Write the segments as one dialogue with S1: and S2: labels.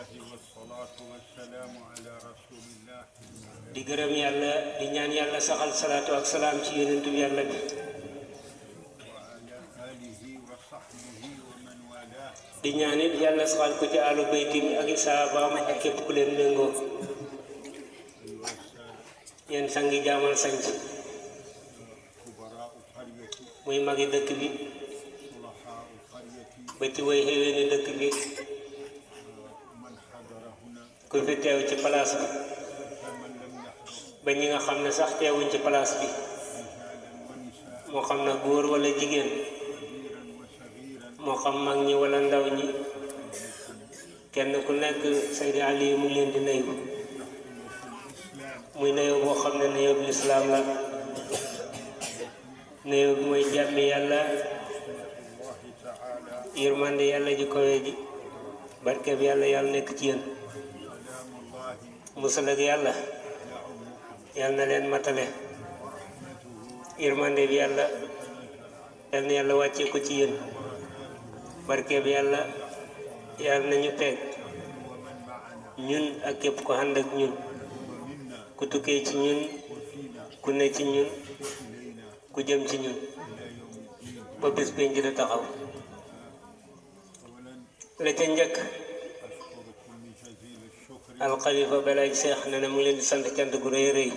S1: والصلاة والسلام على رسول الله.
S2: di gërëm yàlla di ñaan yàlla saxal salaatu ak salaam ci yonentu yàlla bi
S1: وعلى آله وصحبه ومن والاه.
S2: di ñaan it yàlla saxal ko ci àllu bayti mi ak i saabaam ak képp ku leen méngoo yéen sangi jaamal sanc
S1: كبراء قريتي
S2: muy magi dëkk bi
S1: صلحاء قريتي
S2: ba ci way xéwéni dëkk bi
S1: من حضر هنا
S2: ku fi teew ci palaas bi
S1: ومن لم يحضر
S2: ba ñi nga xam ne sax teewuñ ci palaas bi
S1: رجالا ونساء
S2: moo xam na góor wala jigéen
S1: كبيرا وصغيرا
S2: moo xam mag ñi wala ndaw ñi kenn ku nekk Seydi Ali mu ngi leen di nuyu muy nuyoo boo xam ne nuyoo bi lislaam la nuyoo bi mooy jàmmi yàlla
S1: الله تعالى
S2: yërmande yàlla ji kowe ji barke bi yàlla yàlla nekk ci yéen
S1: سلام الله
S2: musal ak yàlla
S1: يعمكم
S2: yàlla na leen matale
S1: ورحمته
S2: yërmande bi yàlla yàlla na yàlla wàccee ko ci yéen barke bi yàlla yàlla nañu teg
S1: ومن معنا
S2: ñun ak képp ko ànd ak ñun
S1: ومنا
S2: ku tukkee ci ñun
S1: وفينا
S2: ku ne ci ñun
S1: إلينا
S2: ku jëm ci ñun
S1: إلى يوم الدين.
S2: ba bés bi njëriñ taxaw
S1: أولا
S2: la ca njëkk
S1: أشكركم بجزيل الشكر
S2: alxalifa balaaj seex ne ne mu ngi leen di sant cant gu rëy rëy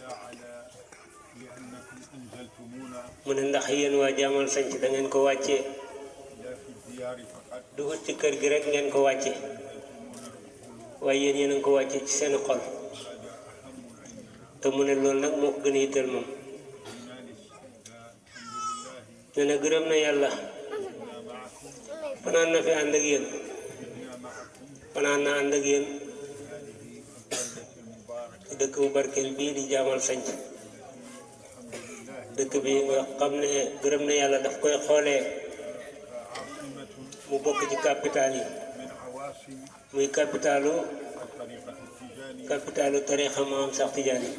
S1: لا على لأنكم أنزلتمونا
S2: mu ne ndax yéen waa jaamal sanc da ngeen ko wàccee
S1: لا في الديار فقط
S2: dugut ci kër gi rek ngeen ko wàccee waaye yéen yéen a ngi ko wàccee ci seen xol
S1: هذا أهم العلم
S2: te mu ne loolu nag moo ko gën a yitteel moom
S1: قلنا الحمد لله
S2: ne na gërëm na yàlla
S1: كنا معكم
S2: fanaan na fi ànd ak yéen
S1: كنا معكم
S2: fanaan na ànd ak yéen
S1: هذه البلدة المباركة
S2: ci dëkk bu barkeel bii di jaamal sanc
S1: الحمد لله
S2: dëkk bi nga xam ne gërëm na yàlla daf koy xoolee
S1: عاصمة
S2: mu bokk ci capital yi
S1: من عواصم
S2: muy capitalu
S1: الطريقة التجارية
S2: capitalu tarixa maam sax Tijaani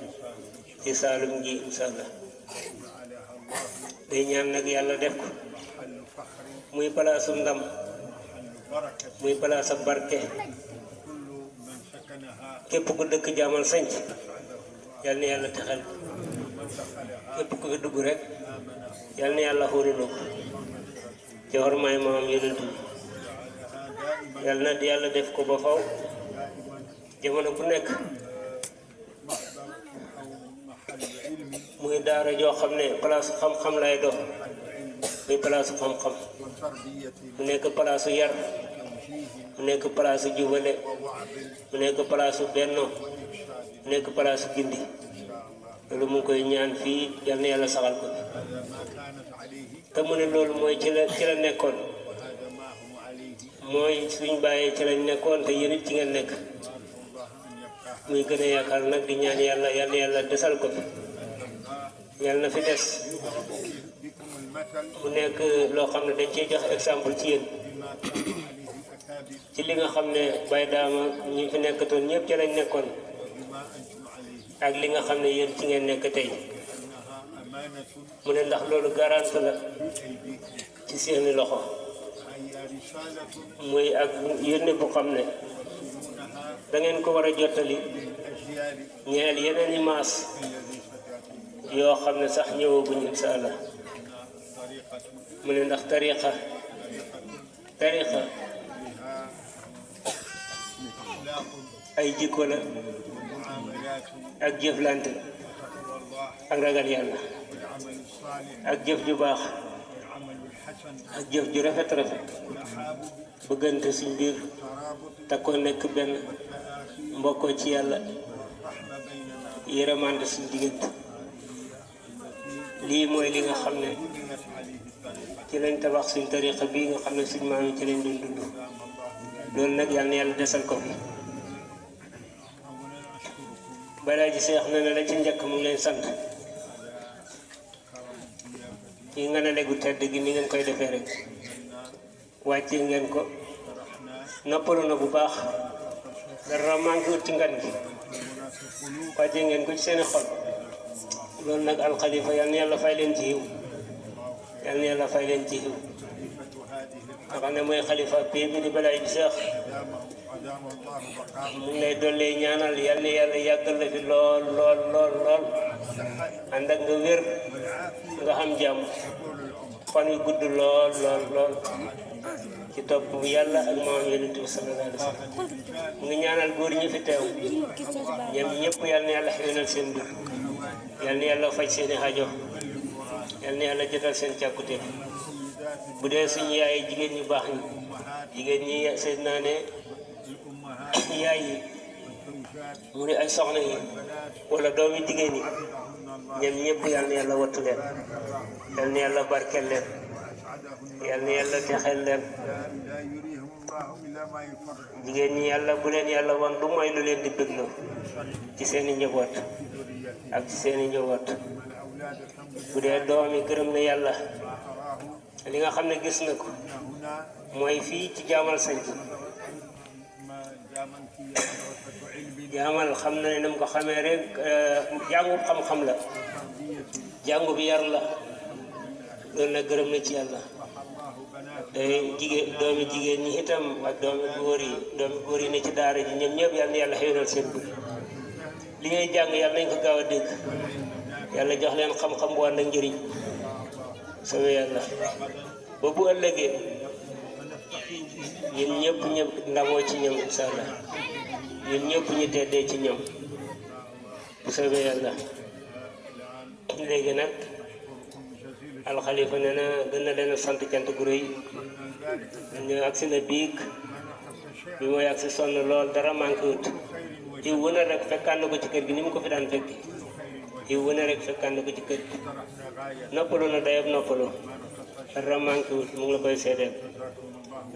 S2: ci Saalum gi insha allah
S1: جعلها الله
S2: day ñaan nag yàlla def ko
S1: محل فخر
S2: muy palaasu ndam
S1: محل بركة
S2: muy palaas ab barke
S1: كل من سكنها
S2: képp ku dëkk jaamal sanc
S1: سعده الله
S2: yal na yàlla texal
S1: من دخلها
S2: képp ku fi dugg rek
S1: آمنه
S2: yal na yàlla xóoluloo ko ci xormaay maam yonent bi
S1: جعلها دائما
S2: yal na yàlla def ko ba faw
S1: دائما
S2: jamono bu nekk
S1: محضر أو محل علم
S2: muy daara joo xam ne palaasu xam-xam lay doon
S1: محل علم
S2: muy palaasu xam-xam
S1: وتربية
S2: mu nekk palaasu yar
S1: وتوجيه
S2: mu nekk palaasu jubale
S1: ووعظ
S2: mu nekk palaasu benno
S1: وإرشاد
S2: mu nekk palaasu gindi
S1: إن شاء الله.
S2: loolu mu ngi koy ñaan fii yal na yàlla saxal ko
S1: هذا ما كانت عليه
S2: te mu ne loolu mooy ci la nekkoon
S1: وهذا ما هم عليه
S2: mooy suñ bàyyee ci lañ nekkoon te yéen it ci ngeen nekk
S1: وأرجو الله أن يبقى
S2: muy gën a yaakaar nag di ñaan yàlla yal na yàlla desal ko fi
S1: الله
S2: yal na fi des
S1: يضرب بكم المثل
S2: mu nekk loo xam ne dañ ciy jox exemple ci yéen
S1: بما كان عليه الأكابر
S2: ci li nga xam ne Baye Daama ñi fi nekkatoon ñëpp ci lañ nekkoon
S1: وبما أنتم عليه
S2: ak li nga xam ne yéen ci ngeen nekk tey
S1: أنها أمانة
S2: mu ne ndax loolu garante la
S1: بأيديكم
S2: ci seeni loxo
S1: هي رسالة
S2: muy ak yónne bu xam ne
S1: توصلونها
S2: da ngeen ko war a jottali
S1: للأجيال
S2: ñeel yeneen i maas
S1: الذي ستأتي
S2: yoo xam ne sax ñëwaguñ insha allah
S1: إنها طريقة
S2: mu ne ndax tariqa
S1: بها أخلاق
S2: ay jikko la
S1: ومعاملات
S2: ak jëflante
S1: وتقوى الله
S2: ak ragal yàlla
S1: والعمل الصالح
S2: ak jëf ju baax
S1: والعمل الحسن
S2: ak jëf ju rafet rafet
S1: والتحابب
S2: bëggante suñ biir
S1: والترابط
S2: te ko nekk benn
S1: والتآخي
S2: mbokkoo ci yàlla
S1: والرحمة بيننا
S2: yërëmante suñ diggante
S1: التي
S2: lii mooy li nga xam ne
S1: بنيت عليه الطريقة
S2: ci lañ tabax suñ tariqa bii nga xam ne suñ maam yi ci lañ doon dund
S1: دام الله ذلك.
S2: loolu nag yàlla na yàlla desal ko fi
S1: أولا أشكركم
S2: balaa ji seex na ne la ci njëkk mu ngi leen sant
S1: على كرم الضيافة
S2: yi nga ne legu tedd gi ni ngeen koy defee rek
S1: أننا
S2: wàccee ngeen ko
S1: شرحنا
S2: noppalu na bu baax dara manqué wut ci ngan gi
S1: المنى في القلوب
S2: wàccee ngeen ko ci seeni xol loolu nag alxalifa yal na yàlla fay leen ci yiw yal na yàlla fay leen ci yiw
S1: خليفة هذه
S2: nga xam ne mooy xalifa pii bi di Balaye bi Seex
S1: أدام الله بقاء
S2: mu ngi lay dollee ñaanal yal na yàlla yàggal la fi lool lool lool lool ànd ak nga wér
S1: والعافية
S2: nga xam jàmm
S1: طول العمر
S2: fan yu gudd lool lool lool ci topp bu yàlla ak maam yonent bi sallallahu alayhi wa sallam mu ngi ñaanal góor ñi fi teew ñoom ñëpp yal na yàlla xéwénal seen mbir yal na yàlla faj seen i aajo yal na yàlla jotal seen càkkute bu dee suñu yaay jigéen ñu baax ñi jigéen ñi seet naa ne
S1: الأمهات
S2: yaay yi
S1: والزوجات
S2: mu ne ay soxna yi wala doomi jigéen ñi ñoom ñëpp yal na yàlla wattu leen yal na yàlla barkeel leen
S1: وأسعدهن
S2: yal na yàlla texeel leen
S1: لا يريهم الله إلا ما يفرح
S2: jigéen ñi yàlla bu leen yàlla wan lu mooy lu leen di bégloo ci seen i njaboot
S1: ذريته
S2: ak ci seen i njaboot
S1: الأولاد الحمد
S2: bu dee doom yi gërëm na yàlla
S1: لله تراه
S2: li nga xam ne gis na ko
S1: هنا
S2: mooy fii ci jaamal sañ
S1: ما دامن في مدرسة علم
S2: jaamal xam na ne nam ko xamee rek jàngu xam-xam la
S1: تربية
S2: jàngu bi yar la loolu nag gërëm na ci yàlla
S1: الله بنات
S2: te jigéen doomi jigéen ñi itam ak doomi góor yi ne ci daara ji ñoom ñëpp yal na yàlla xéwénal seen bët li ngay jàng yàlla nañ ko gaaw a dégg yàlla jox leen xam-xam bu ànd ak njëriñ sama yàlla ba bu ëllëgee ñun ñëpp ndamoo ci ñoom incha allah ñun ñëpp ñu teddee ci ñoom bu soobee yàlla léegi nag alxalifa nee na gën na leen a sant cant gu rëy ñu agsi na biig bi mooy agsi sonn lool dara manqué wut xiw wu ne rek fekkaan na ko ci kër gi ni mu ko fi daan fekk xiw wu ne rek fekkaan na ko ci kër gi noppalu na dayab noppalu dara manqué wut mu ngi la koy seedeel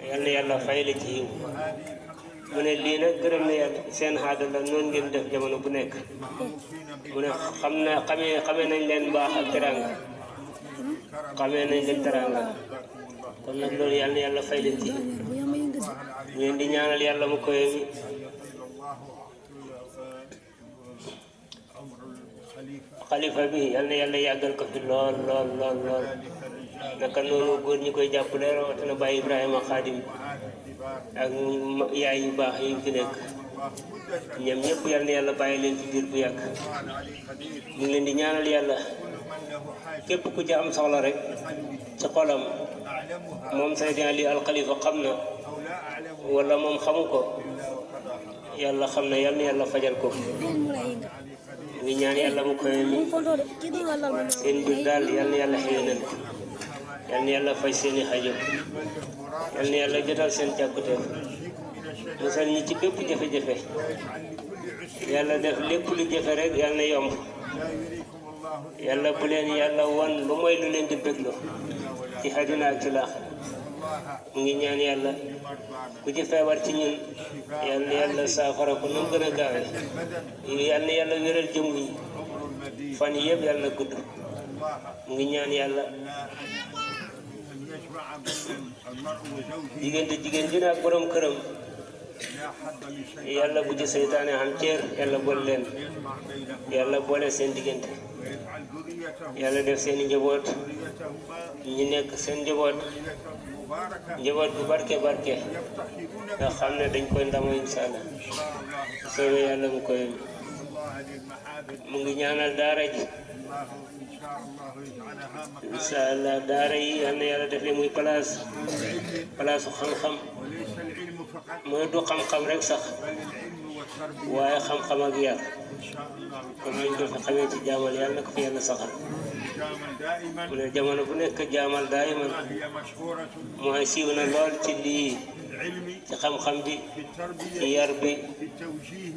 S2: yal na yàlla fay la ci xiw mu ne lii nag gërëm na yàlla seen xaada la noonu ngeen def jamono bu nekk mu ne xamee nañ leen mbaax ak teranga xamee nañ leen teranga kon nag loolu yal na yàlla fay leen ci ñu leen di ñaanal yàlla mu koy mi xalifa bi yal na yàlla yàggal ko fi lool lool lool lool naka noonu góor ñi koy jàppale rawatina Baye Ibrahima Khadim ak yaay yu baax yi fi nekk ñoom ñëpp yal na yàlla bàyyi leen ci biir bu yàgg ñu ngi leen di ñaanal yàlla képp ku ci am soxla rek ci xolam moom Seydi Ali Al Khalifa xam na wala moom xamu ko yàlla xam na yal na yàlla fajal ko ngi ñaan yàlla mu koy mi seen mbir daal yal na yàlla xéwénal ko yal na yàlla faj seeni xajo yal na yàlla jotal seen càkkuteef musal ñi ci bépp jafe-jafe yàlla def lépp lu jafe rek yal na yomb yàlla bu leen yàlla won lu mooy lu leen di bégloo ci àddina ak ci laax mu ngi ñaan yàlla ku ci feebar ci ñun yal na yàlla saafara ko nu mu gën a gaawee yal na yàlla wéral jëm yi fan yëpp yàlla na gudd mu ngi ñaan yàlla jigéen ji ak borom këram yàlla bu ci seytaane am ceer yàlla boole leen yàlla boole seen diggante yàlla def seen i njaboot ñu nekk seen njaboot bu barke nga xam ne dañ koy ndamoo incha allah soobee yàlla mu koy mu ngi ñaanal daara ji incha allah daara yi yal na yàlla defee muy place xam-xam mooy du xam-xam rek sax waaye xam-xam ak yar comme niñ ko fi xamee ci jaamal yàlla na ko fi yàlla saxal mu ne jamono bu nekk jaamal daayiman mooy siiw na lool ci lii ci xam-xam bi ci yar bi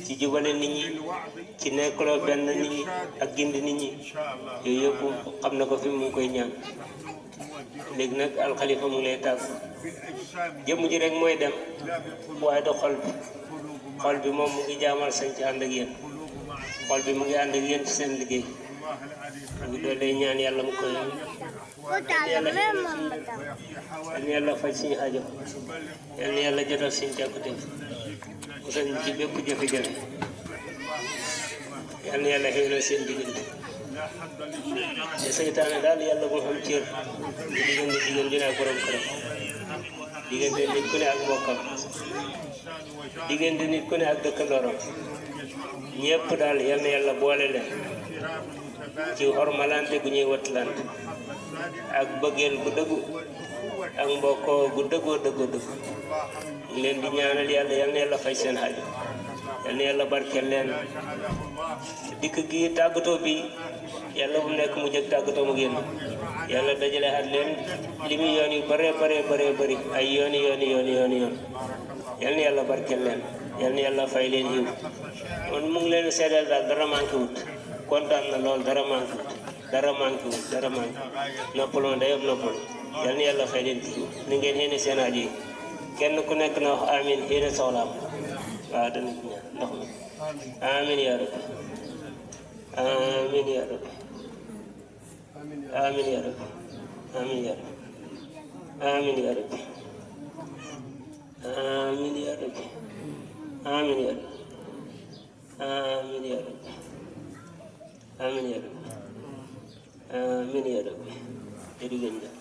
S2: ci jubale nit ñi ci nekkuloo benn nit ñi ak gindi nit ñi yooyu yëpp xam na ko fi mu ngi koy ñaan léegi nag alxalifa mu ngi lay tàgg jëmm ji rek mooy dem waaye du xol bi moom mu ngi jaamal sañ ci ànd ak yéen xol bi mu ngi ànd ak yéen ci seen liggéey mu ngi doon lay ñaan yàlla mu koy yàlla faj suñu aajo yal na yàlla jotal suñu càkkutéef musal ñu ci bépp jafe-jafe yal na yàlla xéwal seen diggante te seytaane daal yàlla bu xam cër di diggante jigéen dina borom këram diggante nit ku ne ak mbokkam
S1: الإنسان وجاره
S2: diggante nit ku ne ak dëkkandooram ñëpp daal yal na yàlla boole leen
S1: احترام متبادل
S2: ci xormalante gu ñuy wattalante
S1: محبة صادقة
S2: ak bëggeel gu dëggu
S1: والأخوة
S2: ak mbokkoo gu dëggoo dëggoo dëgg
S1: الله
S2: ñu leen di ñaanal yàlla yal na yàlla fay seen xaaju yal na yàlla barkeel leen
S1: جعله الله
S2: dikk gi tàggatoo bi yàlla bu nekk mu jëg tàggatoo mu génn yàlla dajale at leen li mu yoon yu bare bëri ay yoon yal na yàlla barkeel leen yal na yàlla fay leen yiw man mu ngi leen seedeel daal dara manqué wut kontaan na lool dara manqué wut noppaloon day am noppal yal na yàlla fay leen ci yiw ni ngeen xéene seen aajo yi kenn ku nekk na wax amin xéene soxlaam waaw dana ci ñaan ndox mi amin yaa rabbi amin yaa rabbi amin yaa rabbi amin yaa rabbi amin yaa rabbi amin yaa rabbi amin yaa rabbi amin yaa rabbi amin yaa rabbi amin yaa rabbi jërëjëf